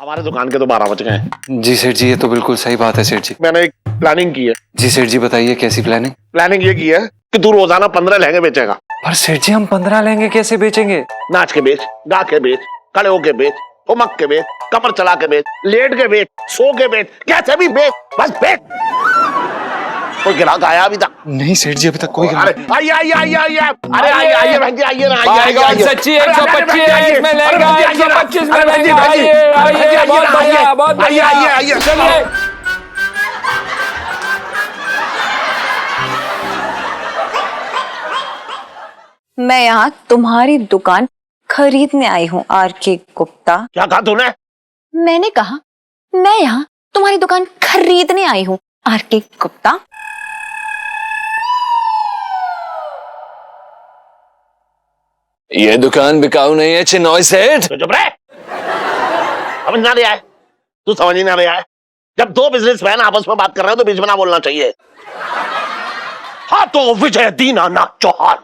हमारे दुकान के तो 12 बज गए हैं। जी सेठ जी, ये तो बिल्कुल सही बात है सेठ जी। मैंने एक प्लानिंग की है। जी सेठ जी, बताइए कैसी प्लानिंग? प्लानिंग ये की है कि तू रोजाना 15 लहंगे बेचेगा। पर सेठ जी, हम 15 लहंगे कैसे बेचेंगे? नाच के बेच, गा के बेच, खड़े होके बेच, ठुमक के बेच, कमर चला के बेच, लेट के बेच, सो के बेच, कैसे भी बेच, बस बेच। कोई ग्राहक आया अभी तक? नहीं सेठ जी, अभी तक कोई अरे आइए आइए आइए आइए, अरे आइए आइए बहन जी, आइए ना, आइए आइए आइए। सच्ची 125 में लेगा, 125 में लेगा। आइए आइए, बहुत बढ़िया, बहुत बढ़िया। आइए आइए चलिए। मैं यहाँ तुम्हारी दुकान खरीदने आई हूँ आर.के. गुप्ता। क्या कहा तूने? मैंने कहा मैं यहाँ तुम्हारी दुकान खरीदने आई हूँ आर.के. गुप्ता। ये दुकान बिकाऊ नहीं है चिन्नौई सेठ। चुप रहे। समझ ना रहा है तू, समझ ही ना रहा है। जब दो बिजनेसमैन आपस में बात कर रहे हो तो बीच में ना बोलना चाहिए। हाँ तो विजय दीनानाथ चौहान,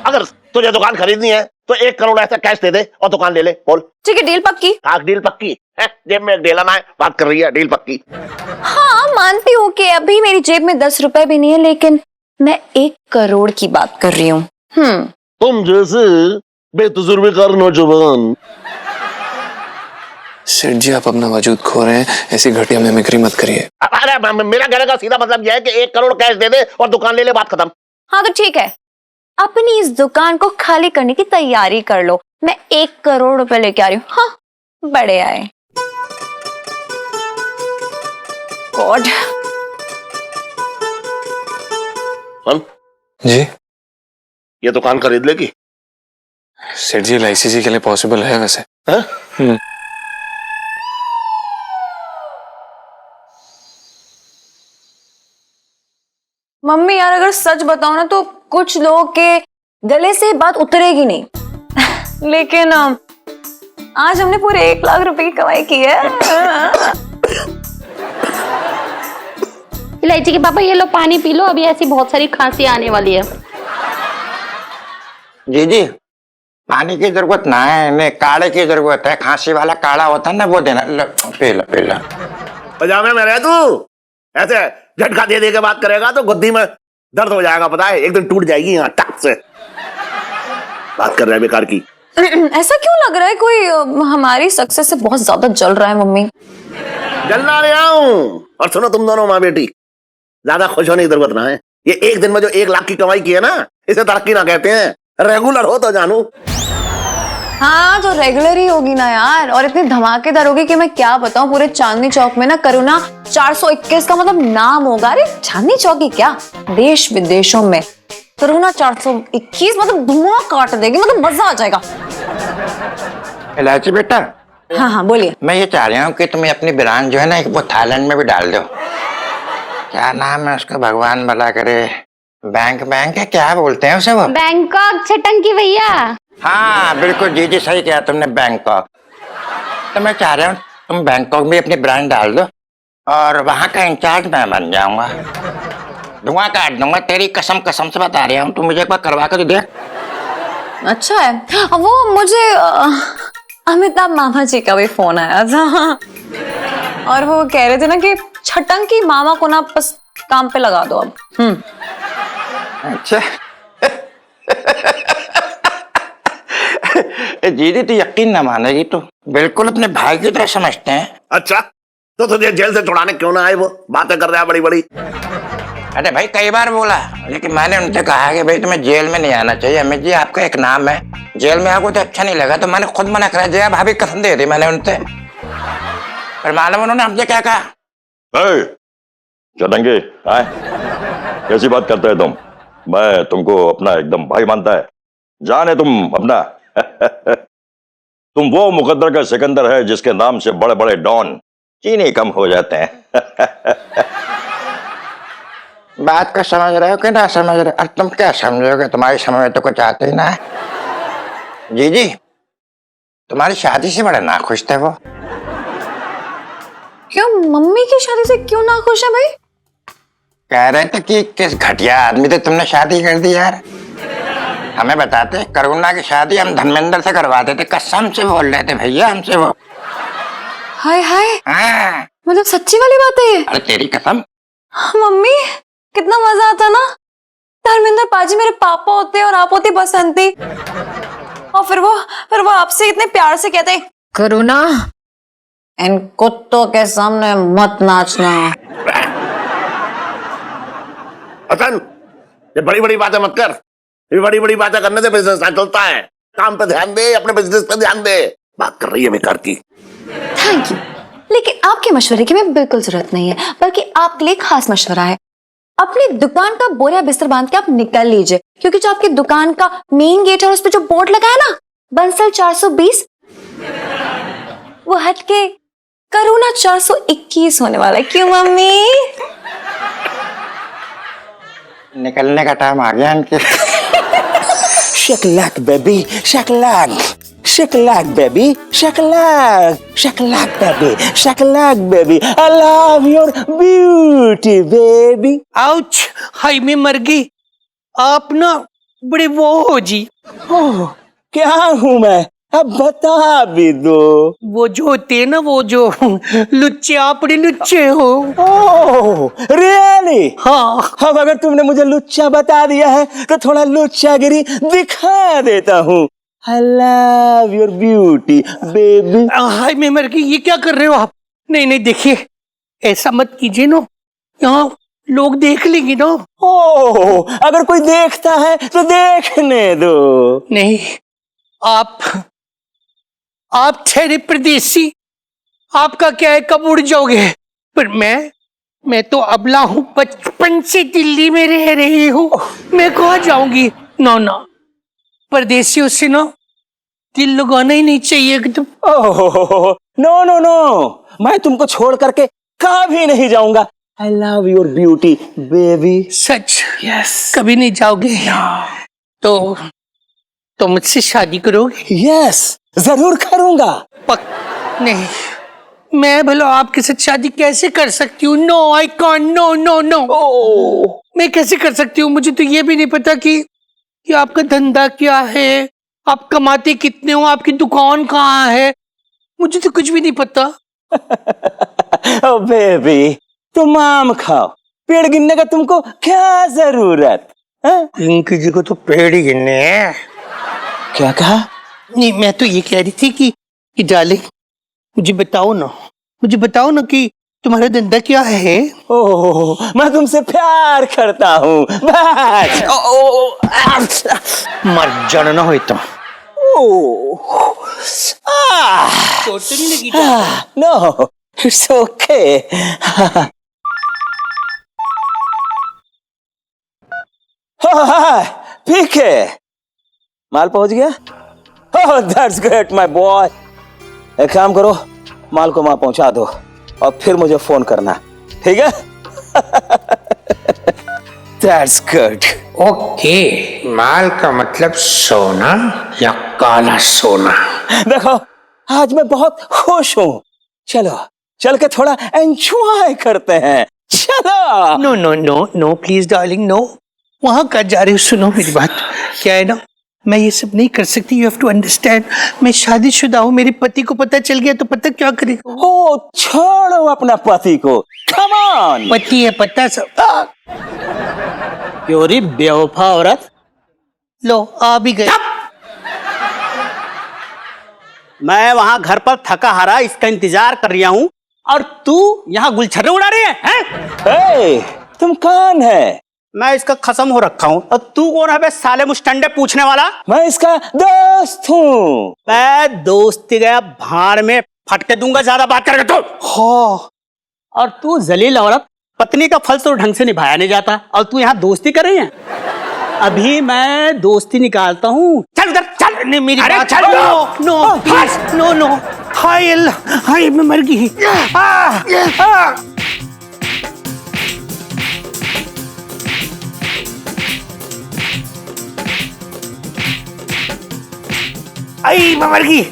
अगर तुझे दुकान खरीदनी है तो 1 करोड़ ऐसा कैश दे दे और दुकान ले ले। बोल। ठीक है, डील पक्की। हाँ डील पक्की है। जेब में एक डेला ना है, बात कर रही है डील पक्की। हाँ मानती हूँ कि अभी मेरी जेब में 10 रुपए भी नहीं है, लेकिन मैं 1 करोड़ की बात कर रही हूँ। तुम जैसे बेतजुर्बेकार नौजवान। सेठ जी, आप अपना वजूद खो रहे हैं, ऐसी घटिया मिमिक्री मत करिए। अरे मेरा कहने का सीधा मतलब यह है कि 1 करोड़ कैश दे दे और दुकान ले ले, बात खत्म। हाँ तो ठीक है, अपनी इस दुकान को खाली करने की तैयारी कर लो। मैं 1 करोड़ रुपए लेके आ रही हूँ। हाँ बड़े आए। गॉड। जी ये दुकान खरीद लेगी? सेठ जी, LIC के लिए पॉसिबल है वैसे। मम्मी यार, अगर सच बताओ ना तो कुछ लोगों के गले से बात उतरेगी नहीं। लेकिन आज हमने पूरे 1 लाख रुपए की कमाई की है। इलायची के पापा, ये लो पानी पी लो, अभी ऐसी बहुत सारी खांसी आने वाली है। जी जी, पानी की जरूरत ना है, इन्हें काढ़े की जरूरत है। खांसी वाला काढ़ा होता है ना, वो देना। P low. पजामे में रह तू, ऐसे झटका दे के बात करेगा तो गुद्दी में दर्द हो जाएगा, पता है? एक दिन टूट जाएगी यहाँ टक से। बात कर रहे हैं बेकार की। ऐसा क्यों लग रहा है कोई हमारी सक्सेस से बहुत ज्यादा जल रहा है? मम्मी जलना रहा हूँ। और सुनो तुम दोनों माँ बेटी, ज्यादा खुश होने की जरूरत ना है। ये एक दिन में जो 1 लाख की कमाई की है ना, इसे तरक्की ना कहते हैं। रेगुलर हो तो जानू। हाँ तो रेगुलर ही होगी ना यार, और इतनी धमाकेदार होगी कि मैं क्या बताऊं। पूरे चांदनी चौक में ना करुणा 421 का मतलब नाम होगा। अरे चांदनी चौक ही क्या, देश विदेशों में करुणा 421 मतलब धुआं काट देगी, मतलब मजा आ जाएगा। इलायची बेटा। हाँ बोलिए। मैं ये चाह रहा हूँ कि तुम्हें अपनी ब्रांड जो है ना, वो थाईलैंड में भी डाल दो। क्या नाम है उसका, भगवान भला करे। बैंक है, क्या बोलते हैं उसे वो? बैंकॉक छटंकी भैया। हाँ बिल्कुल जी जी, सही किया तुमने, बैंकॉक। तो मैं चाह रहा हूँ तुम बैंकॉक में अपनी ब्रांड डाल दो और वहाँ का इंचार्ज मैं बन जाऊंगा। धुआं काट दूंगा, तेरी कसम से बता रहा हूँ। तुम मुझे एक बार करवा कर दे। अच्छा है। वो मुझे अमिताभ मामा जी का भी फोन आया था, और वो कह रहे थे ना कि छटंकी मामा को ना बस काम पे लगा दो अब। अच्छा। जीदी तो यकीन ना मानेगी, तो बिल्कुल अपने भाई की तरह समझते हैं। अच्छा तो तुझे जेल से छुड़ाने क्यों ना आए? वो बातें कर रहा है बड़ी बड़ी। अरे भाई कई बार बोला, लेकिन मैंने उनसे कहा कि भाई तुम्हें जेल में नहीं आना चाहिए। अमित जी, आपका एक नाम है, जेल में आपको तो अच्छा नहीं लगा, तो मैंने खुद मना करा। जया भाभी कसम दे दी मैंने उनसे, पर मालूम उन्होंने हमसे क्या कहा? चलेंगे आए, कैसी बात करते हैं तुम? मैं तुमको अपना एकदम भाई मानता है, जाने तुम अपना। तुम वो मुकद्दर का सिकंदर है जिसके नाम से बड़े बड़े डॉन चीनी कम हो जाते हैं। बात को समझ रहे हो कि ना समझ रहे हो? और तुम क्या समझोगे, तुम्हारी समझ में तो कुछ आते ही ना है। जी जी, तुम्हारी शादी से बड़े नाखुश थे वो। क्यों, मम्मी की शादी से क्यों ना खुश है भाई? कह रहे थे कि किस घटिया आदमी से तुमने शादी कर दी यार। हमें बताते, करुणा की शादी हम धर्मेंद्र से करवाते थे। कसम से बोल रहे थे भैया हमसे वो। हाय हाय, हाँ, मतलब सच्ची वाली बात है ये? अरे तेरी कसम। मम्मी कितना मजा आता ना, धर्मेंद्र पाजी मेरे पापा होते और आप होती बसंती, और फिर वो आपसे इतने प्यार से कहते करुणा इन कुत्तों के सामने मत नाचना। हसन, ये बड़ी बड़ी बातें मत कर, ये बड़ी बड़ी बातें करने से बिजनेस ना चलता है। काम पे ध्यान दे, अपने बिजनेस पे ध्यान दे। बात कर रही है बेकार की। थैंक यू, लेकिन आपके मशवरे की मैं बिल्कुल जरूरत नहीं है, बल्कि आपके लिए खास मशवरा है। अपनी दुकान का बोरिया बिस्तर बांध के आप निकल लीजिए, क्योंकि जो आपकी दुकान का मेन गेट है उस पर जो बोर्ड लगा है ना, बंसल 420, वो हट के करुणा 421 होने वाला है। क्यों मम्मी? निकलने का टाइम आ गया इनके। Shakalak baby, shakalak, shakalak baby, shakalak, shakalak baby, shakalak baby. I love your beauty baby. Ouch, हाय मैं मर गई। आप ना बड़े वो हो जी। ओह, क्या हूँ मैं? अब बता भी दो। वो जो होते हैं ना, वो जो लुच्चे, आप बड़े लुच्चे हो। ओह, रियली? हाँ। अब अगर तुमने मुझे लुच्चा बता दिया है तो थोड़ा लुच्चागिरी दिखा देता हूँ। I love your beauty baby. हाय मैं मर गई, ये क्या कर रहे हो आप? नहीं नहीं देखिए, ऐसा मत कीजिए ना, यहाँ लोग देख लेंगे ना। ओह, अगर कोई देखता है तो देखने दो। नहीं, आप ठहरे परदेसी, आपका क्या है, कब उड़ जाओगे? पर मैं तो अबला हूँ, बचपन से दिल्ली में रह रही हूँ, मैं कहाँ जाऊंगी? ना, परदेसियों से ना दिल लगाना ही नहीं चाहिए एकदम। ओह, नो, मैं तुमको छोड़ करके कभी नहीं जाऊंगा। I love your beauty baby. Such? Yes. कभी नहीं जाओगे? तो मुझसे शादी करोगे? यस, जरूर करूंगा। नहीं, मैं भला आपके साथ शादी कैसे कर सकती हूँ? No I can't, no. मैं कैसे कर सकती हूँ? मुझे तो ये भी नहीं पता कि आपका धंधा क्या है, आप कमाते कितने हो, आपकी दुकान कहाँ है, मुझे तो कुछ भी नहीं पता। ओ बेबी, तुम आम खाओ, पेड़ गिनने का तुमको क्या जरूरत? इनकी जी को तो पेड़ ही गिनने हैं। क्या कहा? नहीं, मैं तो ये कह रही थी कि डार्लिंग, मुझे बताओ ना कि तुम्हारा धंधा क्या है? ओह, मैं तुमसे प्यार करता हूँ बस। मर जाना ना हो तुम। चोट तो नहीं लगी? No, it's okay. पीके माल पहुंच गया? Oh, that's great my boy. एक काम करो, माल को वहां पहुंचा दो और फिर मुझे फोन करना, ठीक है? That's good. ओके, माल का मतलब सोना या काला सोना? देखो, आज मैं बहुत खुश हूँ, चलो चल के थोड़ा एंजॉय करते हैं, चलो। No please darling, no. वहां का जा रहे हो? सुनो मेरी बात, क्या है ना, मैं ये सब नहीं कर सकती, यू हैव टू अंडरस्टैंड। मैं शादीशुदा हूँ, मेरे पति को पता चल गया तो पता क्या करेगा? ओ, छोड़ो अपना पति को, कम ऑन। पति है पता सब। क्यों रे बेवफा औरत? लो आ भी गए। मैं वहां घर पर थका हारा इसका इंतजार कर रहा हूँ और तू यहाँ गुलछर्रे उड़ा रही है? तुम कौन है? मैं इसका खत्म हो रखा हूँ और तू कौन है बे साले मुस्टंडे पूछने वाला? मैं इसका दोस्त हूँ। मैं दोस्ती गया भाड़ में, फटके दूंगा ज्यादा बात करेगा तो। हाँ, और तू जलील औरत, पत्नी का फल तो ढंग से निभाया नहीं जाता और तू यहाँ दोस्ती कर रही है? अभी मैं दोस्ती निकालता हूँ, चल उधर चल। नहीं मेरी अरे बात, चल। No please, no. हाय अल्लाह, हाय मैं मर गई। आई मैं मर गई।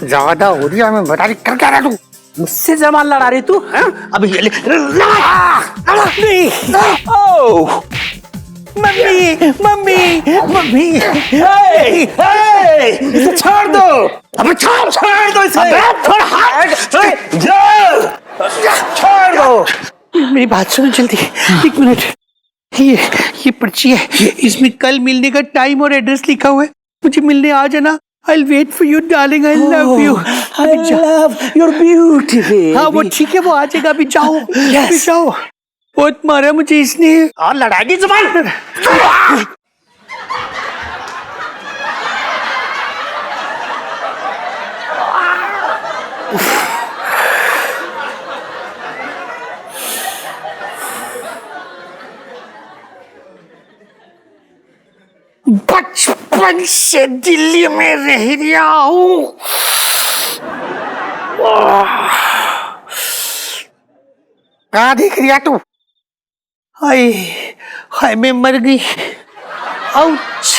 ज्यादा हो रही है, मैं बता रही कर क्या रहा तू? मुझसे जमान लड़ा रही तू? अभी मम्मी। इसे छोड़ दो। अब छोड़ दो इसे। छोड़, मेरी बात सुनो जल्दी, एक मिनट। ये पर्ची है, इसमें कल मिलने का टाइम और एड्रेस लिखा हुआ है। मुझे मिलने आ जाना। I'll wait for you, darling. I love you. I love your beauty, baby. हाँ वो ठीक है, वो आ जाएगा। अभी जाओ, अभी जाओ। बहुत मारा मुझे इसने। और लड़ाई जुबान। बचपन से दिल्ली में रह रहा हूँ। कहाँ देख रही है तू? हाय हाय, मैं मर गई। आउच।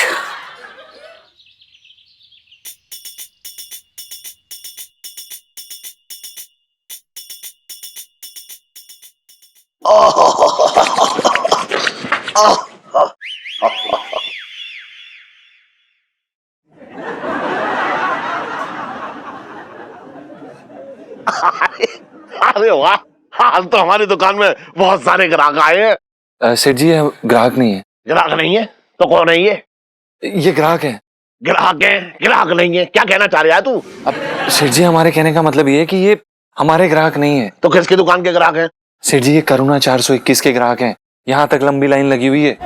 अरे वाह, आज तो हमारी दुकान में बहुत सारे ग्राहक आए हैं। सेठ जी ये ग्राहक नहीं है। ग्राहक नहीं है तो कौन है ये ग्राहक है। ग्राहक है, ग्राहक नहीं है, क्या कहना चाह रहा है तू? अब सेठ जी हमारे कहने का मतलब ये है कि ये हमारे ग्राहक नहीं है। तो किसकी दुकान के ग्राहक हैं? सेठ जी ये करुणा 421 के ग्राहक हैं। यहाँ तक लंबी लाइन लगी हुई है,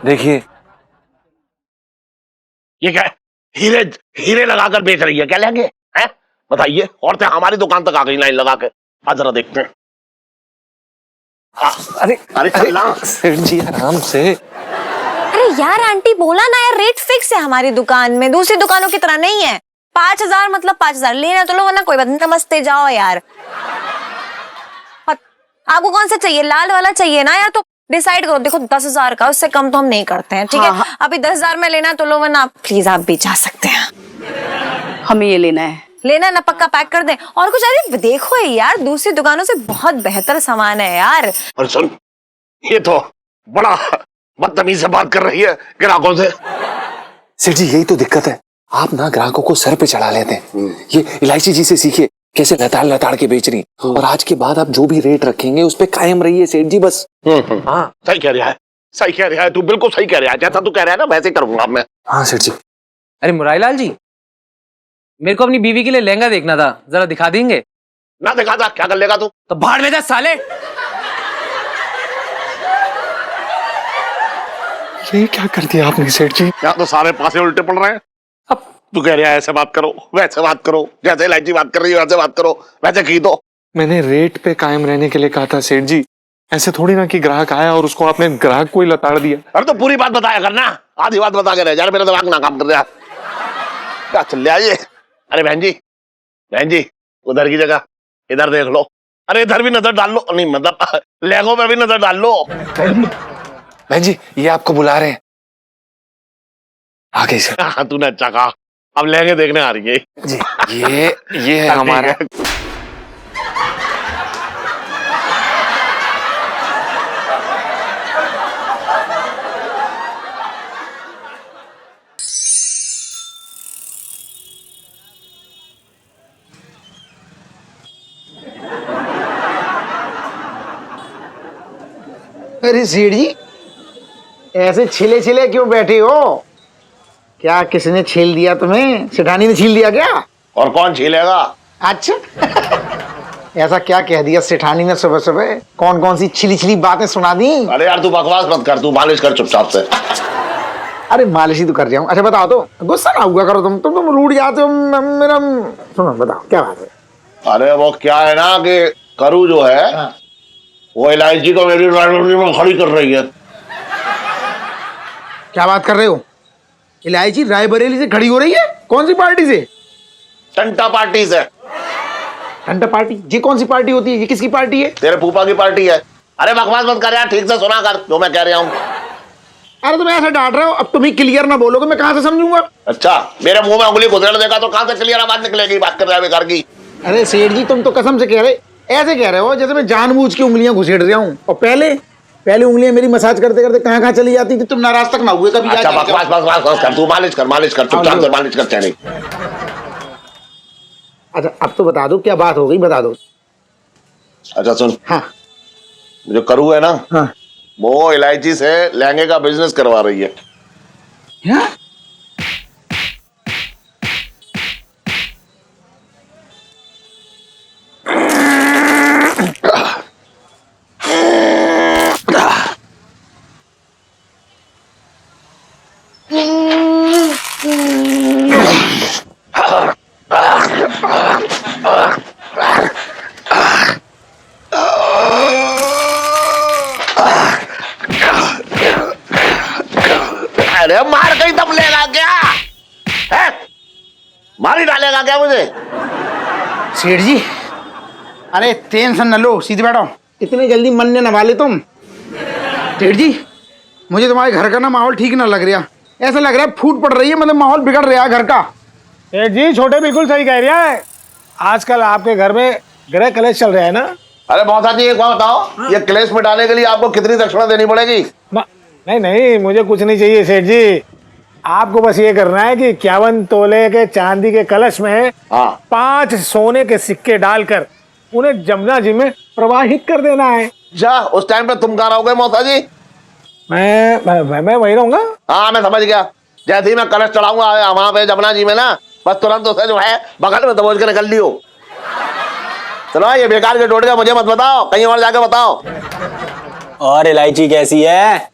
देखिए। ये क्या हीरे हीरे लगाकर बेच रही है क्या? लेंगे हैं? बताइए। औरतें हमारी दुकान तक आ गई लाइन लगा के। आज जरा देखते हैं। अरे अरे चलना। सेठ जी आराम से। अरे यार आंटी बोला ना यार, रेट फिक्स है हमारी दुकान में, दूसरी दुकानों की तरह नहीं है। 5000 मतलब 5000 लेना तो लो, वरना कोई बात नहीं, नमस्ते जाओ यार। आपको कौन सा चाहिए? लाल वाला चाहिए ना यार? तो डिसाइड करो। देखो 10,000 का, उससे कम तो हम नहीं करते हैं, ठीक है? अभी 10,000 में लेना तो लो, वरना प्लीज आप भी जा सकते हैं। हमें ये लेना है। लेना ना, पक्का पैक कर दें। और कुछ? अरे देखो यार, दूसरी दुकानों से बहुत बेहतर सामान है यार। और सुन, ये तो बड़ा बदतमीज से बात कर रही है ग्राहकों से। सेठ जी यही तो दिक्कत है, आप ना ग्राहकों को सर पे चढ़ा लेते हैं। ये इलायची जी से सीखिए कैसे लताड़ लताड़ के बेच रही, और आज के बाद आप जो भी रेट रखेंगे उस पे कायम रहिए सेठ जी, बस। हाँ सही कह रहा है, सही कह रहा है तू, बिल्कुल सही कह रहा है। जैसा तू कह रहा है ना वैसे करूंगा मैं। हाँ सेठ जी। अरे मुरारीलाल जी, मेरे को अपनी बीवी के लिए लहंगा देखना था, जरा दिखा देंगे? ना दिखा था, क्या कर लेगा तू? तो भाड़ में जा साले। ये क्या कर दिया आपने सेठ जी? यहाँ तो सारे पासे उल्टे पड़ रहे हैं। अब तू कह रहा है ऐसे बात करो, वैसे बात करो, जैसे इलायची बात कर रही है वैसे बात करो, वैसे की दो। मैंने रेट पे कायम रहने के लिए कहा था सेठ जी, ऐसे थोड़ी ना कि ग्राहक आया और उसको आपने ग्राहक को ही लताड़ दिया। अरे तो पूरी बात बताया करना, आधी बात बता के रह जा, मेरा दिमाग ना काम कर रहा है। क्या चल रहा है ये? अरे बहन जी उधर की जगह इधर देख लो। अरे इधर भी नजर डाल लो, नहीं मतलब लहंगों पे भी नजर डाल लो। बहन जी ये आपको बुला रहे हैं, आगे से। हाँ तूने अच्छा कहा, अब लहंगे देखने आ रही है जी। ये है हमारा। अरे सेठ जी ऐसे छिले छिले क्यों बैठे हो? क्या किसने छील दिया तुम्हें? सेठानी ने छील दिया क्या? और कौन छीलेगा? अच्छा ऐसा क्या कह दिया सेठानी ने सुबह सुबह? कौन कौन सी छिली छिली बातें सुना दी? अरे यार तू बकवास मत कर, तू मालिश कर चुपचाप से। अरे मालिश ही तो कर रहा हूँ। अच्छा बताओ, तो गुस्सा ना हुआ करो, तुम रूठ जाते हो। मेरा सुनो, बताओ क्या बात है? अरे वो क्या है ना कि करू जो है वो इलायची को मेरी लाइब्रेरी में खड़ी कर रही है। क्या बात कर रहे हो? इलायची रायबरेली से खड़ी हो रही है? कौन सी पार्टी से? टंटा पार्टी से। टंटा पार्टी? ये कौन सी पार्टी होती है? ये किसकी पार्टी है? तेरे फूफा की पार्टी है। अरे बकवास मत कर यार, ठीक से सुना कर जो मैं कह रहा हूँ। अरे तुम ऐसे डांट रहे हो, अब तुम ही क्लियर ना बोलोगे मैं कहाँ से समझूंगा? अच्छा मेरे मुंह में उंगली घुसेड़ देगा तो कहाँ से क्लियर आवाज निकलेगी? बात कर रहा है बेकार की। अरे सेठ जी तुम तो कसम से कह रहे, ऐसे कह रहे हो जैसे मैं जानबूझ के उंगलियां घुसेड़ रहा हूँ। और पहले उंगलियां मेरी मसाज करते करते कहाँ कहाँ चली जाती थी, तुम नाराज तक ना हुए कभी? अच्छा बकवास कर, तू मालिश कर चुपचाप से मालिश कर। चैनी अच्छा अब तो बता दो क्या बात हो गई, बता दो। अच्छा सुन, हाँ जो करू है ना, हाँ वो इलायची से लहंगे का बिजनेस करवा रही है। हाँ? अरे मार कहीं दम लेगा क्या है? मार ही डालेगा क्या मुझे? सेठ जी, अरे टेंशन न लो, सीधे बैठो। इतनी जल्दी मन न वाले तुम। सेठ जी, मुझे तुम्हारे घर का ना माहौल ठीक ना लग रहा। ऐसा लग रहा है फूट पड़ रही है, मतलब माहौल बिगड़ रहा है घर का। सेठ जी, छोटे बिल्कुल सही कह रहा है। आजकल आपके घर में ग्रह कलेश चल रहा है ना। अरे मौसा जी, एक बात बताओ, ये क्लेश मिटाने के लिए आपको कितनी दक्षिणा देनी पड़ेगी? नहीं नहीं, मुझे कुछ नहीं चाहिए सेठ जी। आपको बस ये करना है कि 51 तोले के चांदी के कलश में 5 सोने के सिक्के डालकर उन्हें जमुना जी में प्रवाहित कर देना है। जा, उस टाइम पे तुम कहाँ रहोगे मौसा जी? मैं वही रहूंगा। हाँ, मैं समझ गया। जैसे ही मैं कलश चढ़ाऊंगा वहां पे जमुना जी में ना, बस तुरंत उसे जो है बगल में दबोच के निकल लियो। चलो, ये बेकार के टोटके मुझे मत बताओ, कहीं और जाके बताओ। और इलायची कैसी है?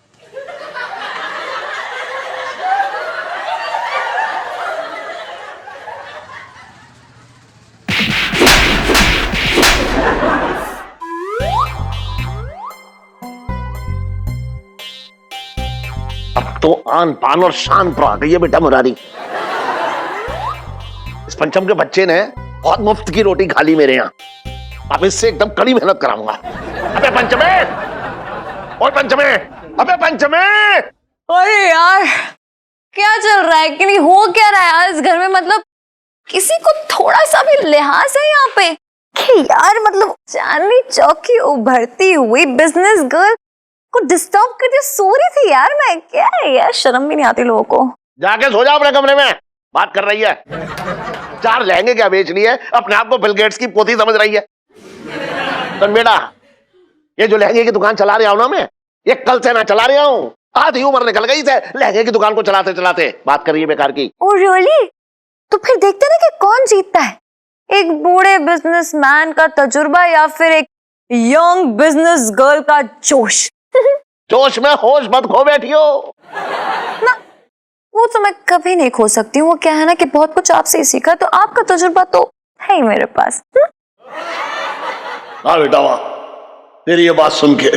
अब तो आन पान और शान पर आ गई है बेटा मुरारी। इस पंचम के बच्चे ने बहुत मुफ्त की रोटी खा ली मेरे यहाँ। अब इससे एकदम कड़ी मेहनत कराऊंगा। अबे पंचमे, और पंचमे, अबे पंचमे। अरे यार, क्या चल रहा है कि नहीं, हो क्या रहा है यार इस घर में? मतलब किसी को थोड़ा सा भी लिहाज है यहाँ पे कि यार, मतलब चांदनी चौक की उभरती हुई बिजनेस गर्ल को डिस्टर्ब कर दिया। सो रही थी यार मैं। क्या है यार, शर्म भी नहीं आती लोगों को। जाके सो जाओ अपने कमरे में। बात कर रही है 4 लहंगे क्या बेच रही है, अपने आप को बिल गेट्स की पोती समझ रही है। तो बेटा, ये जो लहंगे की दुकान चला रहा हूं ना मैं, ये कल से ना चला रहा हूँ। आधी उम्र निकल गई से लहंगे की दुकान को चलाते चलाते। बात कर रही है बेकार की। Oh really? तो फिर देखते ना कि कौन जीतता है, एक बूढ़े बिजनेसमैन का तजुर्बा या फिर एक यंग बिजनेस गर्ल का जोश। जोश में होश मत खो बैठी हो ना। वो तो मैं कभी नहीं खो सकती हूँ। वो क्या है ना कि बहुत कुछ आपसे ही सीखा, तो आपका तजुर्बा तो है ही मेरे पास। हाँ बेटा, वाह, तेरी ये बात सुन के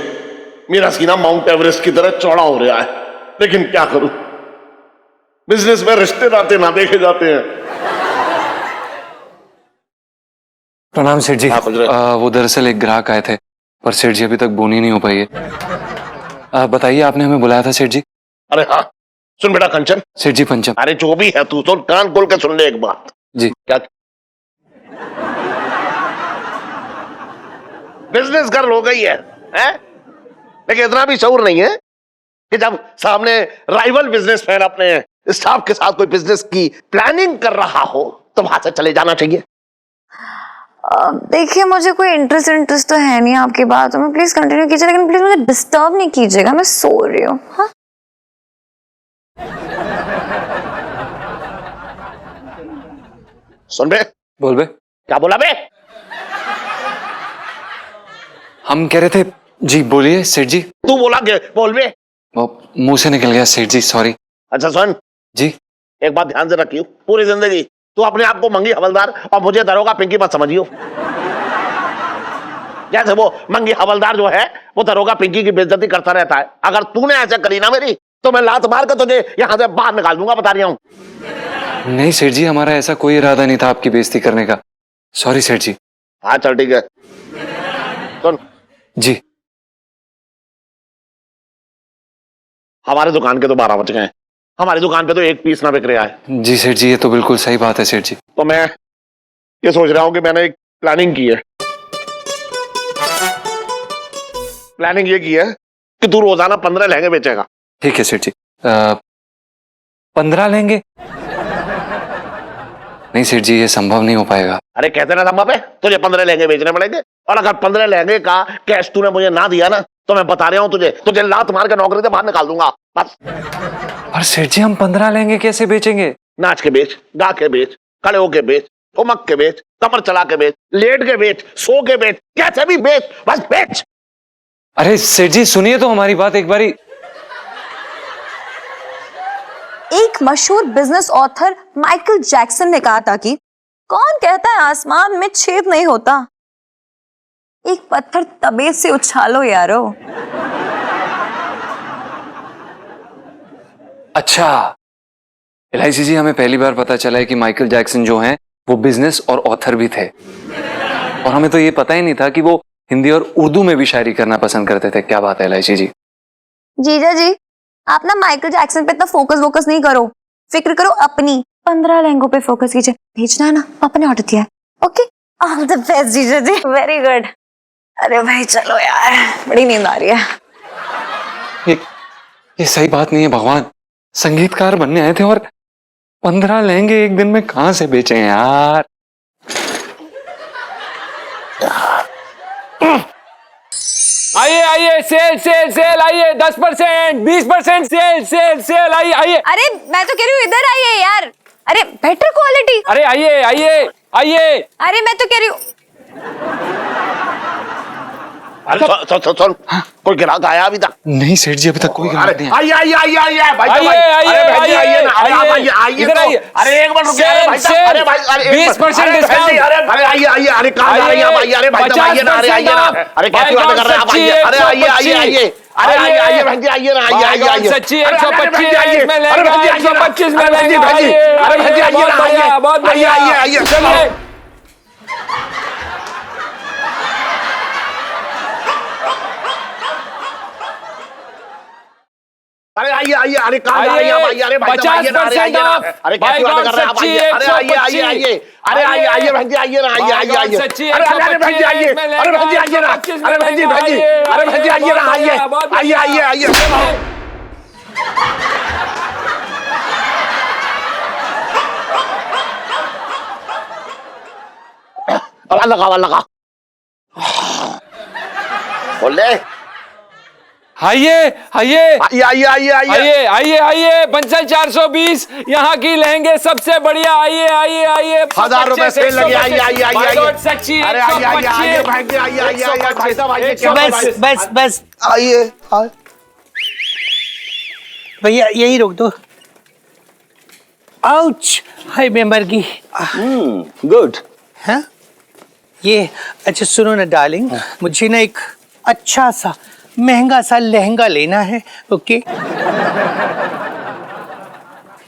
मेरा सीना माउंट एवरेस्ट की तरह चौड़ा हो रहा है। लेकिन क्या करूं, बिजनेस में रिश्ते नाते ना देखे जाते हैं। प्रणाम सेठ जी। वो दरअसल एक ग्राहक आए थे, पर सेठ जी अभी तक बोनी नहीं हो पाई है। बताइए, आपने हमें बुलाया था सेठ जी? अरे हाँ, सुन बेटा कंचन। सेठ जी पंचम। अरे जो भी है तू तो कान खोल के सुन ले एक बात जी। क्या बिजनेस गर्ल हो गई है? लेकिन इतना भी शऊर नहीं है कि जब सामने राइवल बिजनेसमैन अपने स्टाफ के साथ कोई बिजनेस की प्लानिंग कर रहा हो तो वहां से चले जाना चाहिए। देखिए, मुझे कोई इंटरेस्ट तो है नहीं आपकी बातों में। प्लीज कंटिन्यू कीजिए, लेकिन प्लीज मुझे डिस्टर्ब नहीं कीजिएगा, मैं सो रही हूँ। हाँ? सुन बे। बोल बे। क्या बोला बे? हम कह रहे थे जी। बोलिए सेठ जी। तू बोला के बोल बे। वो मुंह से निकल गया सेठ जी, सॉरी। अच्छा सुन जी, एक बात ध्यान से रखियो, पूरी जिंदगी तू अपने आप को मंगी हवलदार और मुझे दरोगा पिंकी मत समझियो। जैसे वो मंगी हवलदार जो है वो दरोगा पिंकी की बेइज्जती करता रहता है। अगर तूने ऐसा करी ना मेरी, तो मैं लात मार कर तुझे यहाँ से बाहर निकाल दूंगा, बता रही हूँ। नहीं सेठ जी, हमारा ऐसा कोई इरादा नहीं था आपकी बेइज्जती करने का। सॉरी सेठ जी। हाँ चल ठीक है। सुन जी। हमारे दुकान के तो 12 बज गए। हमारी दुकान पे तो एक पीस ना बिक रहा है। जी सेठ जी, ये तो बिल्कुल सही बात है सेठ जी। तो मैं ये सोच रहा हूं कि मैंने एक प्लानिंग की है। प्लानिंग ये की है कि तू रोजाना 15 लहंगे बेचेगा। ठीक है सेठ जी। 15 लेंगे? नहीं सेठ जी, ये संभव नहीं हो पाएगा। अरे कहते ना संभव है, तुझे 15 लहंगे बेचने पड़ेंगे, और अगर 15 लहंगे का कैश तूने मुझे ना दिया ना, तो मैं बता रहा हूं तुझे लात मार के नौकरी से बाहर निकाल दूंगा बस। पर सेठ जी, हम 15 लहंगे कैसे बेचेंगे? नाच के बेच, गा के बेच, खड़े होके बेच, ठुमक के बेच, कमर चला के बेच, लेट के बेच, सो के बेच, कैसे भी बेच, बस बेच। अरे सेठ जी सुनिए तो हमारी बात एक बारी। एक मशहूर बिजनेस ऑथर माइकल जैक्सन ने कहा था कि कौन कहता है आसमान में छेद नहीं होता, एक पत्थर तबेत से उछालो यारो। अच्छा एलआईसी जी, हमें पहली बार पता चला है कि माइकल जैक्सन जो हैं वो बिजनेस और ऑथर भी थे, और हमें तो ये पता ही नहीं था कि वो हिंदी और उर्दू में भी शायरी करना पसंद करते थे। क्या बात है एलआईसी जी। जीजा जी, आप ना माइकल जैक्सन पे इतना फोकस नहीं करो, फिक्र करो अपनी 15 लहंगों पे फोकस कीजिए। भेजना है ना, पापा ने ऑर्डर दिया है। ओके, ऑल द बेस्ट जीजा जी, वेरी गुड। अरे भाई चलो यार, बड़ी नींद आ रही है। ये सही बात नहीं है भगवान, संगीतकार बनने आए थे और 15 लहंगे एक दिन में कहां से बेचे हैं यार। आइए आइए, सेल सेल सेल, आइए 10%, 20% सेल सेल सेल, आइए आइए। अरे मैं तो कह रही हूँ इधर आइए यार, अरे बेटर क्वालिटी। अरे आइए आइए आइए। अरे मैं तो कह रही हूँ, अरे सुन, कोई ग्राहक आया अभी तक? नहीं सेठ जी, अभी तक कोई ग्राहक नहीं आइए आइए आइए आइए भाई, आइए आइए आइए ना, आइए इधर आइए। अरे एक मिनट रुकिए, अरे भाई साहब, अरे भाई, अरे 20% डिस्काउंट। अरे आइए आइए, अरे कहाँ जा रहे हैं आप? आइए, अरे भाई साहब आइए ना, अरे आइए ना, अरे कैसी बातें कर रहे हैं आप? आइए, अरे आइए आइए आइए, अरे आइए आइए भाई जी, आइए ना, आइए आइए आइए। सच्ची 125 में लेगा, 125 में भाई जी, लेगा। भाई जी, अरे भाई जी आइए ना, आइए, बहुत बढ़िया, आइए आइए चलिए। अरे आइए आइए, अरे कहाँ जा रहे हैं आप? आइए, अरे भाई साहब आइए ना, अरे आइए ना, अरे कैसी बातें कर रहे हैं आप? आइए, अरे आइए आइए आइए, अरे आइए आइए भाई जी, आइए ना, आइए आइए आइए। अरे अरे भाई जी आइए, अरे भाई जी आइए ना, अरे भाई जी भाई जी, अरे भाई जी आइए ना, आइए आइए आइए आइए। लगा बोल ले। आइए आइए आइए आइए आइए आइए आइए आइए, बंसल 420, यहाँ की लहंगे सबसे बढ़िया। आइए आइए आइए, 1000 रुपए सेल लगे। आइए आइए आइए आइए, सच्ची अरे आइए आइए आइए भाई जी, आइए आइए आइए भाई साहब आइए, क्या बस बस बस, आइए। भैया यही रोक दो। आउच, हाय मेंबर की। गुड। हाँ ये, अच्छा सुनो ना डार्लिंग, मुझे ना एक अच्छा सा महंगा सा लहंगा लेना है। Okay.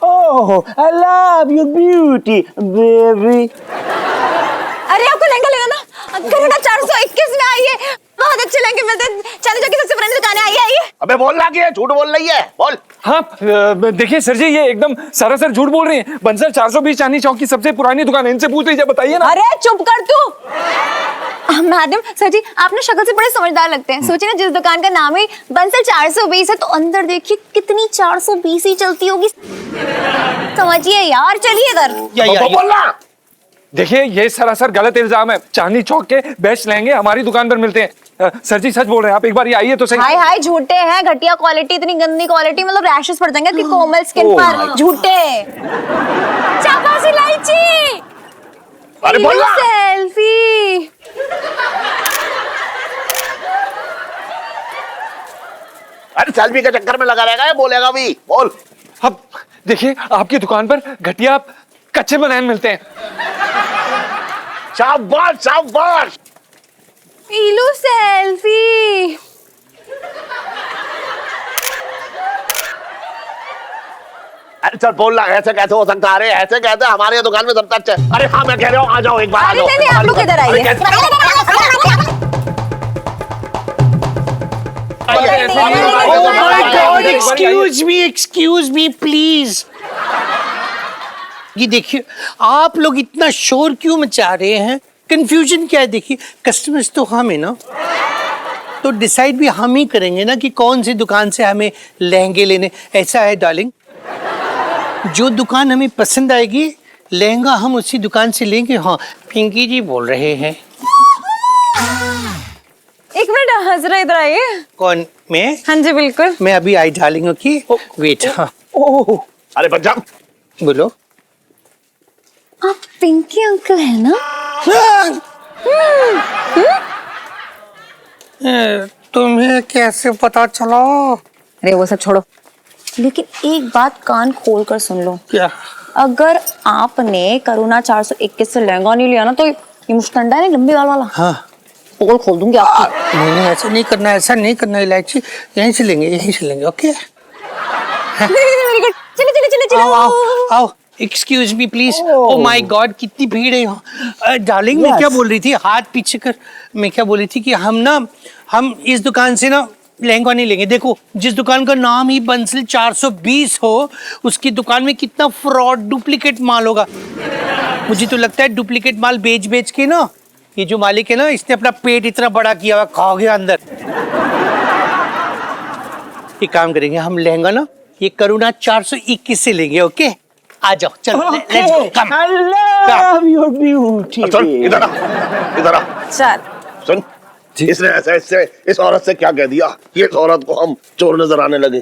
Oh I love your beauty baby. अरे आपको लहंगा लेना ना, करुणा 421 में आइए, बहुत अच्छे लहंगे मिलते हैं, चांदी चौक की सबसे पुरानी दुकान है। आइए आइए। अबे बोल रहा है, झूठ बोल रही है, बोल। हाँ देखिए सर जी, ये एकदम सरासर झूठ बोल रही हैं। बंसल 420 चांदनी चौक की सबसे पुरानी दुकान है, इनसे पूछ लीजिए, बताइए ना। अरे चुप कर तू। मैडम, सर जी आप ना शक्ल से बड़े समझदार लगते हैं। सोचिए ना, जिस दुकान का नाम ही बंसल 420 है, तो अंदर देखिए कितनी 420 ही चलती होगी। समझिए यार, चलिए इधर। बोलना। देखिए ये सरासर गलत इल्जाम है। चांदनी चौक के बेस्ट लहंगे हमारी दुकान पर मिलते हैं। सर जी सच बोल रहे हैं आप, एक बार ये आइए तो सही। हाय हाय, झूठे हैं, घटिया क्वालिटी, इतनी गंदी क्वालिटी, मतलब रैशेस पड़ जाएंगे कि कोमल स्किन पर। झूठे। शाबाश इलायची। अरे बोलना। सेल्फी। अरे सेल्फी के चक्कर में लगा रहेगा, बोलेगा भी, बोल। अब देखिए आपकी दुकान पर घटिया कच्चे बनान मिलते हैं। शाबाश शाबाश। पीलू सेल्फी। अरे चल बोल रहा, ऐसे कैसे हो सकता है? अरे ऐसे कैसे, हमारे दुकान में सबसे अच्छा। अरे हाँ मैं कह रहा हूँ, आ जाओ एक बार, आ जाओ। नहीं आप लोग इधर आइए। Excuse me please. ये देखिए, आप लोग इतना शोर क्यों मचा रहे हैं? कंफ्यूजन क्या है? देखिए कस्टमर्स तो हम है ना, तो डिसाइड भी हम ही करेंगे ना कि कौन सी दुकान से हमें लहंगे लेने। ऐसा है डार्लिंग, जो दुकान हमें पसंद आएगी लहंगा हम उसी दुकान से लेंगे। हाँ, पिंकी जी बोल रहे हैं। एक मिनट, हजरा इधर आइए। कौन, मैं? हाँ जी बिल्कुल। मैं अभी आई डार्लिंग। Okay wait. हाँ अरे बच्चा, बोलो। आप पिंकी अंकल है ना? तुम्हें कैसे पता चला? अरे वो सब छोड़ो, लेकिन एक बात कान खोल कर सुन लो। क्या? अगर आपने करुणा 421 से लहंगा नहीं लिया ना तो ये मुस्टंडा है ना लंबी बाल वाला, हाँ, पोल खोल दूंगी आपकी। नहीं, ऐसा नहीं करना, ऐसा नहीं करना। इलायची यहीं से लेंगे, यहीं से लेंगे। ओके चलो चलो चलो चलो। आओ आओ। Excuse me please. Oh my God, कितनी भीड़ है यहाँ। डार्लिंग, मैं क्या बोल रही थी, हाथ पीछे कर। मैं क्या बोल रही थी कि हम इस दुकान से ना लहंगा नहीं लेंगे। देखो, जिस दुकान का नाम ही बंसल 420 हो, उसकी दुकान में कितना फ्रॉड डुप्लीकेट माल होगा। मुझे तो लगता है डुप्लीकेट माल बेच बेच के ना ये जो मालिक है ना, इसने अपना पेट इतना बड़ा किया हुआ, खा गया अंदर। एक काम करेंगे, हम लहंगा ना ये करुणा 421 से लेंगे। ओके, आ जाओ, चलो लेट्स गो। कम। सुन, इधर आ, इधर आ। चल। सुन, इसने ऐसे इस औरत से क्या कह दिया कि इस औरत को हम चोर नजर आने लगे?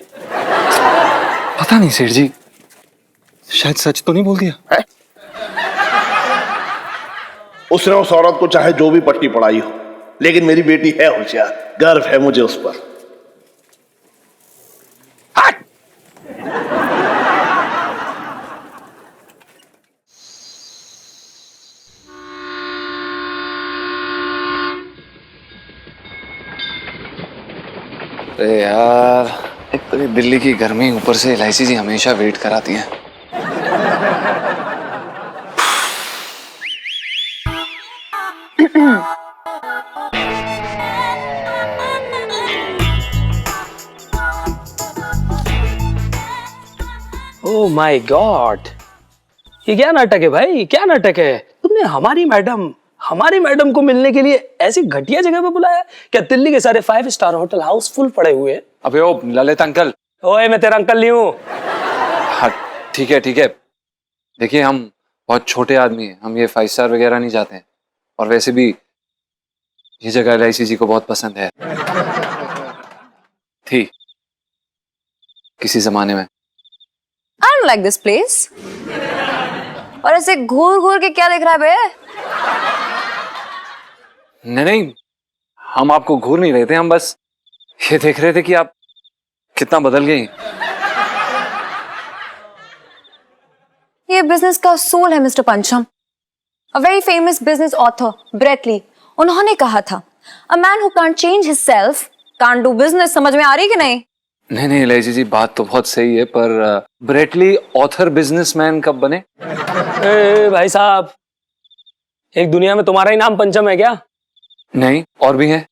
पता नहीं सेठ जी, शायद सच तो नहीं बोल दिया है? उसने उस औरत को चाहे जो भी पट्टी पड़ाई हो, लेकिन मेरी बेटी है होशियार, गर्व है मुझे उस पर। हट! अरे यार, एक तो ये दिल्ली की गर्मी, ऊपर से एलआईसी जी हमेशा वेट कराती है। ओह माय गॉड, ये क्या नाटक है भाई, क्या नाटक है? तुमने हमारी मैडम को मिलने के लिए ऐसी घटिया जगह पे बुलाया? क्या दिल्ली के सारे 5 स्टार होटल हाउसफुल पड़े हुए हैं? अबे ओ ललित अंकल। ओए, मैं तेरा अंकल नहीं हूँ। हाँ ठीक है ठीक है। देखिए, हम बहुत छोटे आदमी हैं, हम ये 5 स्टार वगैरह नहीं जाते हैं। और वैसे भी ये जगह एलआईसी जी को बहुत पसंद है, थी किसी जमाने में। I don't like this place. और ऐसे घूर घूर के क्या देख रहा है बे? नहीं, हम आपको घूर नहीं रहे थे, हम बस ये देख रहे थे कि आप कितना बदल गई। ये बिजनेस का सोल है मिस्टर पंचम। A very famous business author, Brett Lee, उन्होंने कहा था, A man who can't change himself can't do business। समझ में आ रही कि नहीं? नहीं एलआईसी जी, बात तो बहुत सही है, पर ब्रेटली ऑथर बिजनेसमैन कब बने? भाई साहब, एक दुनिया में तुम्हारा ही नाम पंचम है क्या? नहीं, और भी हैं।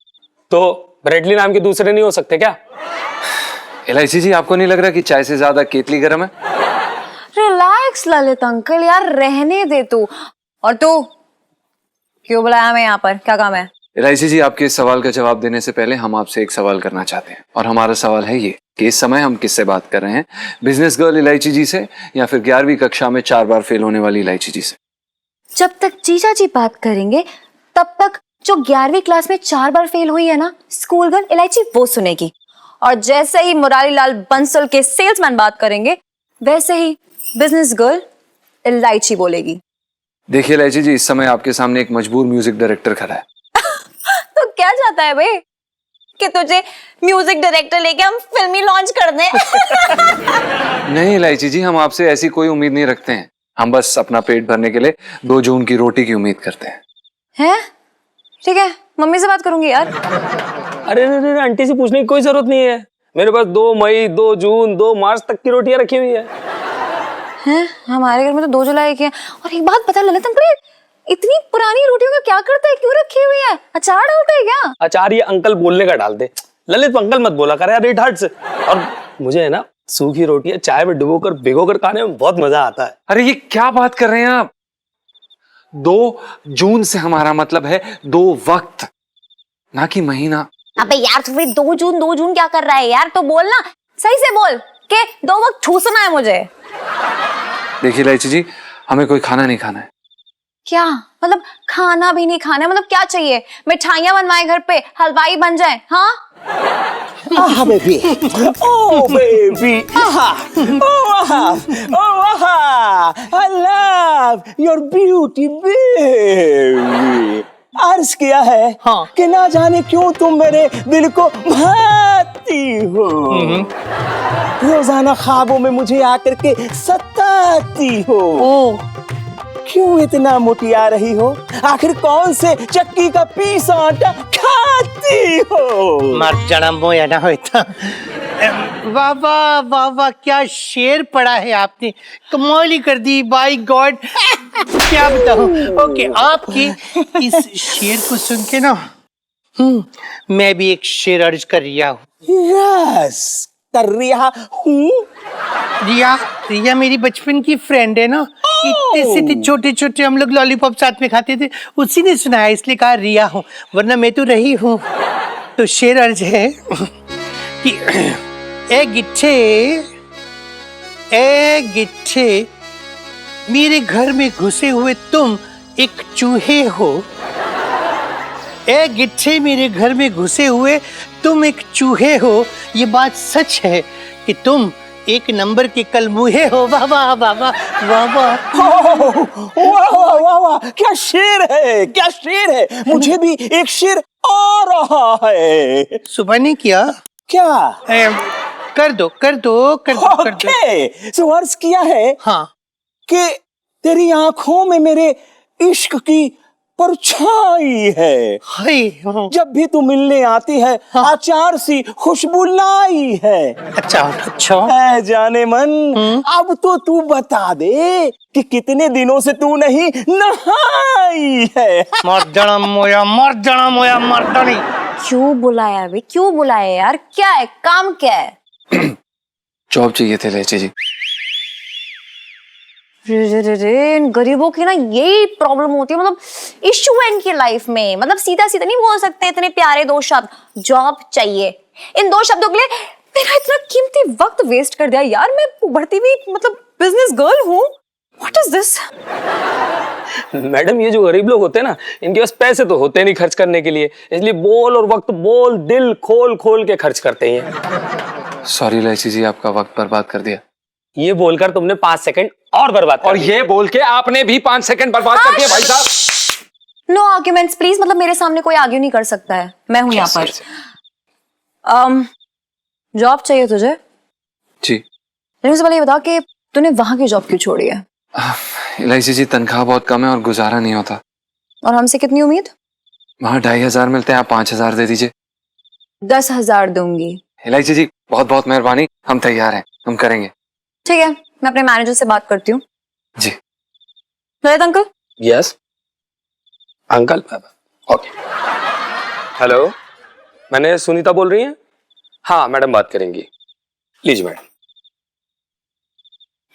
तो ब्रेटली नाम के दूसरे नहीं हो सकते क्या? एलआईसी जी, आपको नहीं लग रहा कि चाय से ज्यादा केतली गर्म है? रिलैक्स ललित अंकल, यार रहने दे तू। और तू क्यों बुलाया मैं यहाँ पर, क्या काम है? एलआईसी जी, आपके इस सवाल का जवाब देने से पहले हम आपसे एक सवाल करना चाहते हैं, और हमारा सवाल है ये कि इस समय हम किससे बात कर रहे हैं, बिजनेस गर्ल इलायची जी से या फिर 11वीं कक्षा में 4 बार फेल होने वाली इलायची जी से? जब तक जीजा जी बात करेंगे तब तक जो 11वीं क्लास में 4 बार फेल हुई है ना स्कूल गर्ल इलायची, वो सुनेगी। और जैसे ही मुरारी लाल बंसल के सेल्समैन बात करेंगे, वैसे ही बिजनेस गर्ल इलायची बोलेगी। देखिए इलायची जी, इस समय आपके सामने एक मजबूर म्यूजिक डायरेक्टर खड़ा है। तो क्या चाहता है भाई, कि तुझे म्यूजिक डायरेक्टर लेके हम फिल्मी लॉन्च कर दें? नहीं इलायची जी, हम आपसे ऐसी कोई उम्मीद नहीं रखते हैं। हम बस अपना पेट भरने के लिए 2 जून की रोटी की उम्मीद करते हैं। हैं? ठीक है, मम्मी से बात करूंगी यार। अरे आंटी से पूछने की कोई जरूरत नहीं है, मेरे पास 2 मई, 2 जून, 2 मार्च तक की रोटियां रखी हुई है। हैं? हमारे घर में तो 2 जुलाई की है। और एक बात बता ललित अंकल, इतनी पुरानी रोटियों का क्या करता है, क्यों रखी हुई है? अचार डालता है क्या? अचार ये अंकल बोलने का डाल दे। ललित अंकल मत बोला कर यार, रेट हट से। और मुझे है ना सूखी रोटियां चाय में डुबोकर भिगोकर खाने में बहुत मजा आता है। अरे ये क्या बात कर रहे हैं आप? 2 जून से हमारा मतलब है 2 वक्त, ना कि महीना। अबे यार तू फिर 2 जून क्या कर रहा है यार? तो बोल ना, सही से बोल के 2 वक्त ठूसना है मुझे। देखिए इलायची जी, हमें कोई खाना नहीं खाना है। क्या मतलब खाना भी नहीं खाना है? मतलब क्या चाहिए? मिठाइयाँ बनवाए घर पे, हलवाई बन जाए? हाँ आहा बेबी, ओ बेबी, आहा, ओ आहा, ओ आहा, I love your beauty baby। अर्ज किया है हाँ। कि ना जाने क्यों तुम मेरे दिल को भाती हो, रोजाना ख्वाबों में मुझे आकर के सताती हो। क्यों इतना मुटिया रही हो? आखिर कौन से चक्की का पीस आटा खाती हो? मर जाना मोया ना होता। वाह वाह वाह वाह, क्या शेर पढ़ा है आपने, कमाल ही कर दी। बाय गॉड, क्या बताऊं। ओके, आपकी इस शेर को सुन के ना मैं भी एक शेर अर्ज कर रिया हूँ। यस, कर रिया हूँ। रिया, रिया मेरी बचपन की फ्रेंड है ना। इतने से थे छोटे छोटे हम लोग लॉलीपॉप साथ में खाते थे, उसी ने सुनाया इसलिए कहा रिया हूँ, वरना मैं तो रही हूँ। तो शेर अर्ज है कि ए गिट्ठे मेरे घर में घुसे हुए तुम एक चूहे हो। ए गिट्ठे मेरे घर में घुसे हुए तुम एक चूहे हो, ये बात सच है कि तुम एक नंबर के कलमुहे हो। वाह वाह वाह वाह वाह वाह वाह वाह, क्या शेर है, क्या शेर है। मुझे भी एक शेर आ रहा है। सुबह ने किया क्या? कर दो कर दो कर दो कर दो। ओके, सो अर्ज किया है हाँ कि तेरी आंखों में मेरे इश्क की परछाई है। जब भी तू मिलने आती है अचार सी खुशबू लाई है। अच्छा अच्छा, है जाने मन, अब तो तू बता दे कि कितने दिनों से तू नहीं नहाई है। मर्दना मोया मर्दना मोया मर्दनी। क्यों बुलाया बे, क्यों बुलाया यार? क्या है, काम क्या है? जॉब चाहिए थे लहचे जी। रे, इन गरीबों की ना यही प्रॉब्लम होती है, मतलब इश्यू है इनकी लाइफ में। मतलब सीधा सीधा नहीं बोल सकते इतने प्यारे दो शब्द, जॉब चाहिए। इन दो शब्दों के लिए मेरा इतना कीमती वक्त वेस्ट कर दिया यार। मैं बढ़ती हुई मतलब बिजनेस गर्ल हूँ। What is this? मैडम, ये जो गरीब लोग होते हैं ना, इनके पास पैसे तो होते नहीं खर्च करने के लिए, इसलिए बोल और वक्त बोल दिल खोल खोल के खर्च करते हैं। सॉरी लहची जी, आपका वक्त बर्बाद कर दिया। ये बोलकर तुमने 5 सेकंड और बर्बाद कर और ये बोल के आपने भी 5 सेकंड बर्बाद कर दिया भाई साहब। No arguments please. मतलब मेरे सामने कोई आर्ग्यू नहीं कर सकता है, मैं हूं यहाँ पर। जॉब चाहिए तुझे जी। लेकिन मुझे पहले ये बता कि तूने वहां की जॉब क्यों छोड़ी है? लहची जी, तनख्वाह बहुत कम है और गुजारा नहीं होता। और हमसे कितनी उम्मीद? वहाँ 2500 मिलते हैं, आप 5000 दे दीजिए। 10,000 दूंगी। इलायची जी, बहुत बहुत मेहरबानी, हम तैयार हैं, हम करेंगे। ठीक है, मैं अपने मैनेजर से बात करती हूँ। जी। Lalit uncle. Yes uncle. Okay. Hello, मैंने सुनीता बोल रही हैं? हाँ मैडम बात करेंगी। लीजिए मैडम।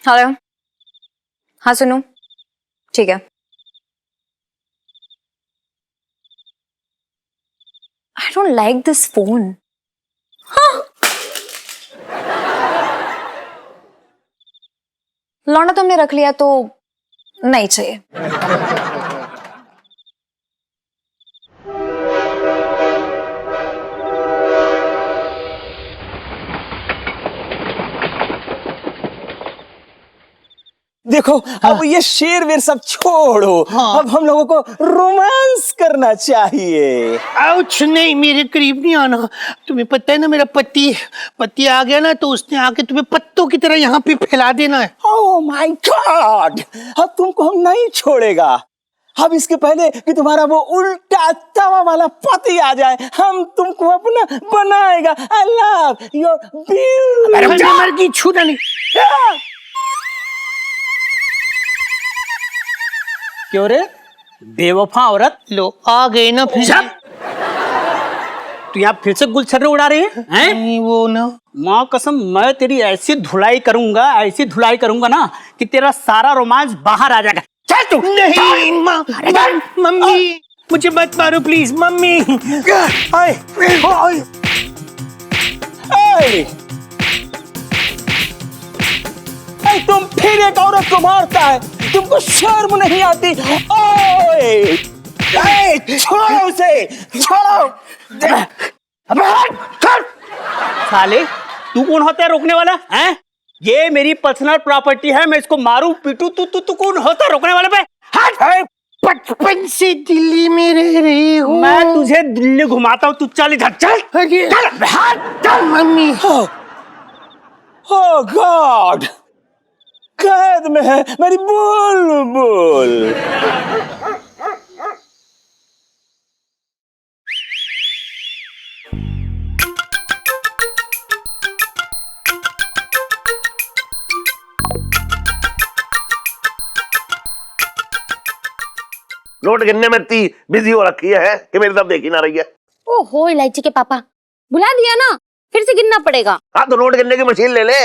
हेलो, हाँ सुनो, ठीक है। I don't like this phone. लौंडा तुमने रख लिया तो नहीं चाहिए। देखो, अब ये शेर वेर सब छोड़ो। अब हम लोगों को रोमांस करना चाहिए। आउच, नहीं मेरे करीब नहीं आना। तुम्हें पता है ना, मेरा पति आ गया ना तो उसने आके तुम्हें पत्तों की तरह यहाँ पे फैला देना है। ओह माय गॉड, अब तुमको हम नहीं छोड़ेगा। अब इसके पहले कि तुम्हारा वो उल्टा तवा वाला पति आ जाए, हम तुमको अपना बनाएगा। I love your beauty. मर गई, छूना नहीं। क्यों रे बेवफा औरत? लो आ गए ना फिर। तू यहाँ फिर से गुलछर्रे उड़ा रही है? नहीं वो ना, माँ कसम, मैं तेरी ऐसी धुलाई करूंगा ना कि तेरा सारा रोमांस बाहर आ जाएगा। चल तू। नहीं माँ, मम्मी मुझे मत मारो प्लीज मम्मी। आज तुम फिर एक औरत को मारता है, तुमको शर्म नहीं आती? ओए ए, छोड़ो उसे, छोड़ो। अबे हट, छोड़। साले तू कौन होता है रोकने वाला? हैं? ये मेरी पर्सनल प्रॉपर्टी है, मैं इसको मारूं पीटूं, तू कौन होता है रोकने वाले पे? हट। बचपन से दिल्ली में रह रही हूँ। मैं तुझे दिल्ली घुमाता हूँ, तू चल इधर, चल चल चल। मम्मी ओह गॉड, कैद में है मेरी बुलबुल। नोट गिनने में इतनी बिजी हो रखी है कि मेरी तरफ देख ही ना रही है। ओहो इलायची के पापा, बुला दिया ना, फिर से गिनना पड़ेगा। हाँ तो नोट गिनने की मशीन ले ले।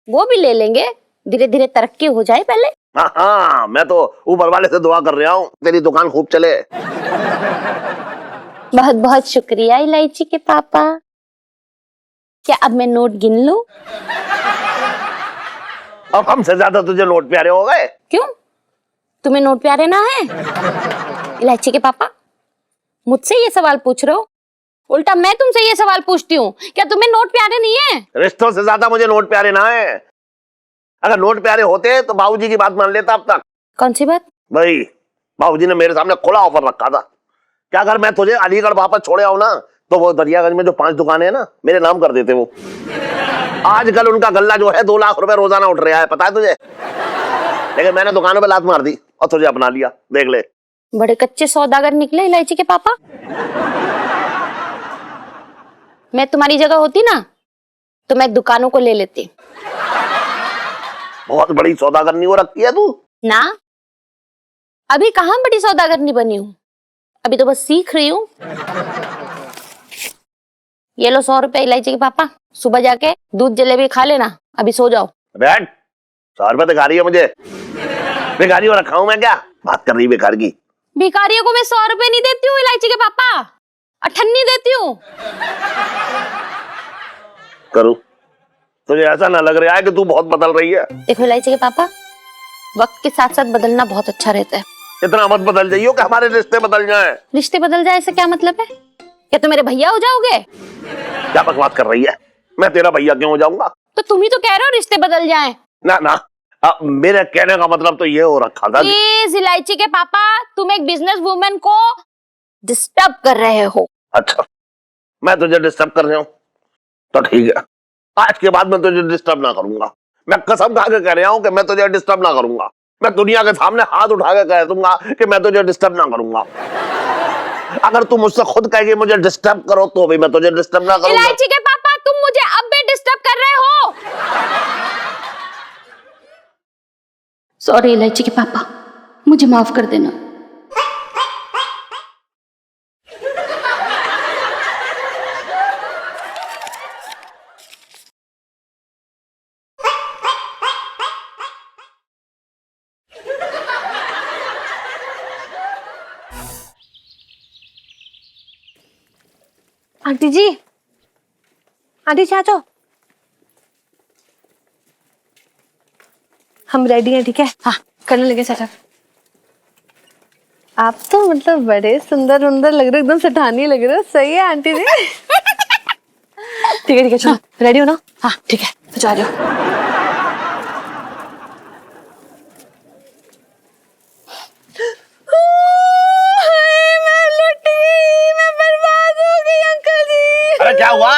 वो भी ले लेंगे, धीरे धीरे तरक्की हो जाए पहले। हाँ, मैं तो ऊपर वाले से दुआ कर रहा हूँ तेरी दुकान खूब चले। बहुत बहुत शुक्रिया इलायची के पापा। क्या अब मैं नोट गिन लूं? अब हमसे ज्यादा तुझे नोट प्यारे हो गए। क्यों, तुम्हें नोट प्यारे ना है? इलायची के पापा मुझसे ये सवाल पूछ रहे हो, उल्टा मैं तुमसे ये सवाल पूछती हूँ, क्या तुम्हें नोट प्यारे नहीं है? रिश्तों से ज्यादा मुझे नोट प्यारे ना है। अगर नोट प्यारे होते तो बाबूजी की बात मान लेता अब तक। कौन सी बात? भाई बाबूजी ने मेरे सामने खुला ऑफर रखा था कि अगर मैं तुझे अलीगढ़ वापस छोड़े आऊं ना तो वो दरियागंज में जो 5 दुकानें हैं ना मेरे नाम कर देते वो। आजकल उनका गल्ला जो है 2 लाख रुपए रोजाना उठ रहा है, पता है तुझे? लेकिन मैंने दुकानों पे लात मार दी और तुझे अपना लिया, देख ले। बड़े कच्चे सौदागर निकले इलायची के पापा। मैं तुम्हारी जगह होती ना तो मैं दुकानों को ले लेती। बहुत बड़ी सौदागरनी हो रखी है तू ना, अभी कहाँ बड़ी सौदागरनी बनी हूँ, अभी तो बस सीख रही हूँ। ये लो 100 रुपए इलायची के पापा, सुबह जाके दूध जलेबी खा लेना, अभी सो जाओ। बैठ, 100 रुपए दिखा रही है मुझे? भिखारी हो रखा हूं मैं क्या? बात कर रही है भिखारी की। भिखारियों को मैं 100 रुपए नहीं देती हूँ इलायची के पापा, 98 देती हूँ। करूं? तुझे ऐसा ना लग रहा है कि तू बहुत बदल रही है? देखो इलायची के पापा, वक्त के साथ साथ बदलना बहुत अच्छा रहता है। इतना मत बदल जाइयो कि हमारे रिश्ते बदल जाएं। रिश्ते बदल जाए इससे क्या मतलब है? क्या तुम मेरे भैया हो जाओगे? क्या बकवास कर रही है? मैं तेरा भैया क्यों हो जाऊंगा? तो तुम ही तो कह रहे हो रिश्ते बदल जाएं। ना ना, मेरे कहने का मतलब तो ये हो रखा था। प्लीज इलायची के पापा, तुम एक बिजनेस वुमेन को डिस्टर्ब कर रहे हो। अच्छा, मैं तुझे डिस्टर्ब कर रहा हूँ तो ठीक है, आज के बाद मैं तुझे डिस्टर्ब ना करूंगा। मैं कसम खा के कह रहा हूँ कि मैं तुझे डिस्टर्ब ना करूंगा। मैं दुनिया के सामने हाथ उठा के कह दूंगा कि मैं तुझे डिस्टर्ब ना करूंगा। अगर तू मुझसे खुद कहेगी मुझे डिस्टर्ब करो तो भी मैं तुझे डिस्टर्ब ना करूंगा। इलायची के पापा, तुम मुझे अब भी डिस्टर्ब कर रहे हो। सॉरी इलायची के पापा, मुझे माफ कर देना। आंटी जी, आंटी जी आ जाओ, हम रेडी हैं, ठीक है? हाँ, करने लगे सेटअप। आप तो मतलब बड़े सुंदर सुंदर लग रहे हो, एकदम सेठानी लग रहे हो। सही है आंटी जी। ठीक है चलो, रेडी हो ना? हाँ ठीक है, तो जा रही हो। अरे क्या हुआ?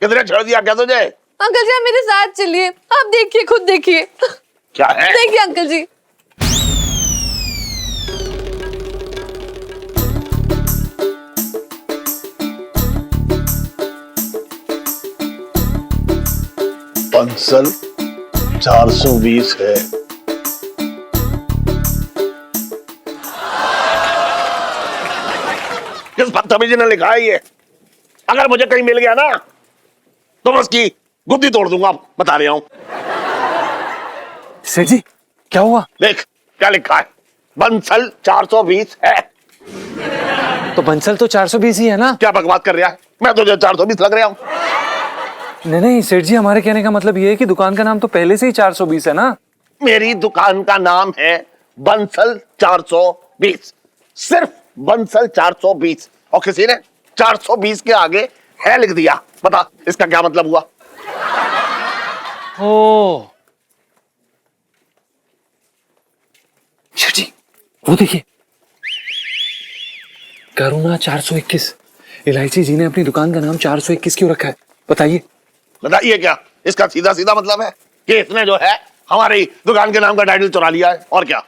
कितने छोड़ दिया क्या तुझे? अंकल जी आप मेरे साथ चलिए, आप देखिए, खुद देखिए। क्या है? देखिए अंकल जी। पंसल 420 है। किस बदतमीजी ने लिखा है ये? अगर मुझे कहीं मिल गया ना तो मैं उसकी गुद्दी तोड़ दूंगा, बता रहा हूं। सेठ जी क्या हुआ? देख क्या लिखा है, बंसल 420 है। तो बंसल तो 420 ही है ना? क्या बकवास कर रहा है? मैं तुझे 420 लग रहा हूं? नहीं नहीं सेठ जी, हमारे कहने का मतलब ये है कि दुकान का नाम तो पहले से ही 420 है ना। मेरी दुकान का नाम है बंसल 420, सिर्फ बंसल 420, और किसी ने 420 के आगे है लिख दिया। बता इसका क्या मतलब हुआ? ओ जी, वो देखिए, करुणा 421। इलायची जी ने अपनी दुकान का नाम 421 क्यों रखा है, बताइए? बताइए क्या इसका सीधा सीधा मतलब है कि इसने जो है हमारी दुकान के नाम का टाइटल चुरा लिया है, और क्या?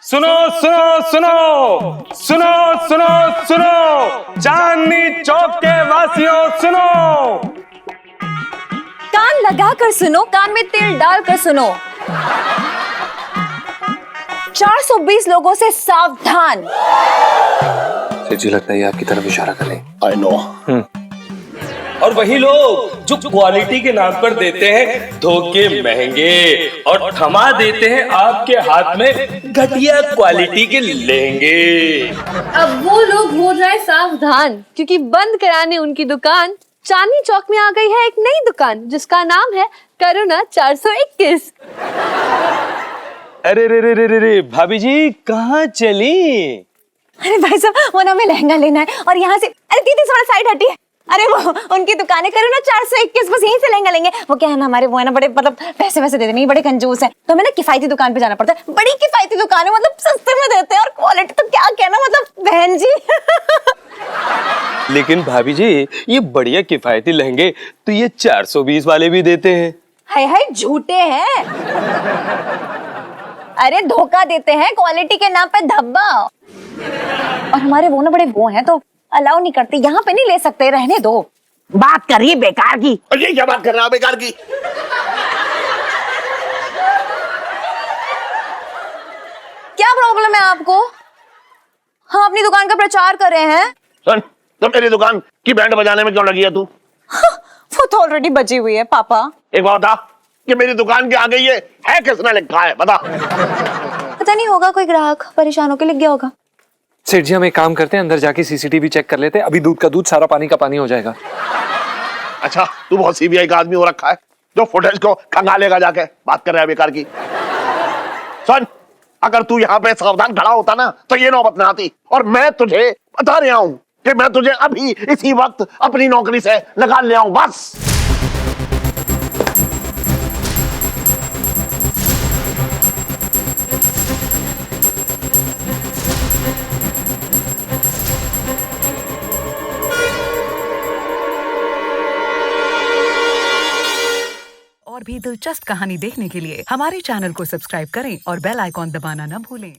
सुनो सुनो सुनो सुनो सुनो सुनो, चांदनी चौक के वासियों सुनो। कान लगा कर सुनो, कान में तेल डाल कर सुनो। 420 लोगों से सावधान। जी लगता है ये आपकी तरफ इशारा कर रहे हैं। I know. और वही लोग जो क्वालिटी के नाम पर देते हैं धोखे महंगे और थमा देते हैं आपके हाथ में घटिया क्वालिटी के लहंगे। अब वो लोग हो जाए सावधान, क्योंकि बंद कराने उनकी दुकान चांदनी चौक में आ गई है एक नई दुकान जिसका नाम है करुणा 421। अरे रे रे रे रे रे भाभी जी कहाँ चली? अरे भाई साहब, वो ना हमें लहंगा लेना है और यहाँ से, अरे दीदी थोड़ा साइड हटिए। अरे वो उनकी दुकानें करुणा 421, बस यहीं से लहंगा लेंगे। वो क्या है ना, हमारे वो है ना बड़े मतलब पैसे वैसे देते नहीं, बड़े कंजूस हैं, तो हमें ना किफायती दुकान पे जाना पड़ता है। बड़ी किफायती दुकान है, मतलब सस्ते में देते हैं और क्वालिटी तो क्या कहना, मतलब बहन जी। लेकिन भाभी जी ये बढ़िया किफायती लहंगे तो ये 420 वाले भी देते हैं। हाय हाय, झूठे हैं। अरे धोखा देते हैं, क्वालिटी के नाम पे धब्बा। और हमारे वो ना बड़े वो हैं तो अलाउ नहीं करते, यहाँ पे नहीं ले सकते, रहने दो। बात करिए बेकार की। ये क्या बात कर रहा है बेकार की? क्या प्रॉब्लम है आपको? हम अपनी दुकान का प्रचार कर रहे हैं। सुन, तो मेरी दुकान की बैंड बजाने में क्यों लगी है तू? वो तो ऑलरेडी बची हुई है पापा। एक बात बता कि मेरी दुकान के आगे ये है किसने लिखा है, बता। पता नहीं, होगा कोई ग्राहक परेशान होकर लिख गया होगा। सेठ जी हम एक काम करते हैं, अंदर जाके सीसीटीवी चेक कर लेते हैं। अभी दूध का दूध, सारा पानी का पानी हो जाएगा। अच्छा, तू बहुत सीबीआई का आदमी हो रखा है जो फुटेज को खंगालेगा जाके, बात कर रहा है बेकार की। सुन, अगर तू यहाँ पे सावधान खड़ा होता ना तो ये नौबत ना आती, और मैं तुझे बता रहा हूँ कि मैं तुझे अभी इसी वक्त अपनी नौकरी से निकाल ले आऊं, बस। और भी दिलचस्प कहानी देखने के लिए हमारे चैनल को सब्सक्राइब करें और बेल आइकॉन दबाना न भूलें।